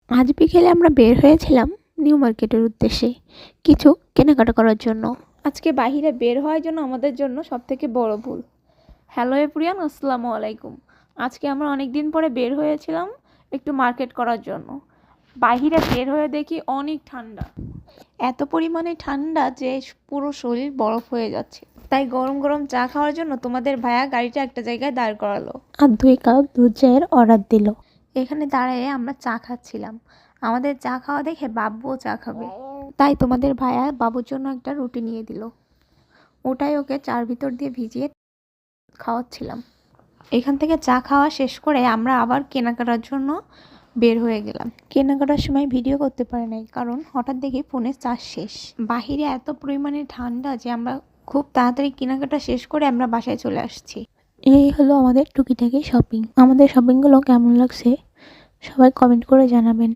আজ বিকেলে আমরা বের হয়েছিলাম নিউ মার্কেটের উদ্দেশ্যে কিছু কেনাকাটা করার জন্য। আজকে বাইরে বের হওয়ার জন্য আমাদের জন্য সবথেকে বড় ভুল। হ্যালো এভরিওয়ান, আসসালামু আলাইকুম। আজকে আমরা অনেক দিন পরে বের হয়েছিলাম একটু মার্কেট করার জন্য। বাইরে বের হয়ে দেখি অনেক ঠান্ডা, এত পরিমাণে ঠান্ডা যে পুরো শরীর বরফ হয়ে যাচ্ছে। তাই গরম গরম চা খাওয়ার জন্য তোমাদের ভাইয়া গাড়িটা একটা জায়গায় দাঁড় করালো আর 2 কাপ দুধ চায়ের অর্ডার দিল। এখানে দাঁড়িয়ে আমরা চা খাচ্ছিলাম। আমাদের চা খাওয়া দেখে বাবুও চা খাবে, তাই তোমাদের ভাইয়া বাবুর জন্য একটা রুটি নিয়ে দিল। ওটাই ওকে চার ভিতর দিয়ে ভিজিয়ে খাওয়াচ্ছিলাম। এখান থেকে চা খাওয়া শেষ করে আমরা আবার কেনাকাটার জন্য বের হয়ে গেলাম। কেনাকাটার সময় ভিডিও করতে পারি নাই, কারণ হঠাৎ দেখি ফোনের চার্জ শেষ। বাহিরে এত পরিমাণে ঠান্ডা যে আমরা খুব তাড়াতাড়ি কেনাকাটা শেষ করে আমরা বাসায় চলে আসছি। এই হলো আমাদের টুকিটাকি শপিং। আমাদের শপিংগুলো কেমন লাগছে সবাই কমেন্ট করে জানাবেন।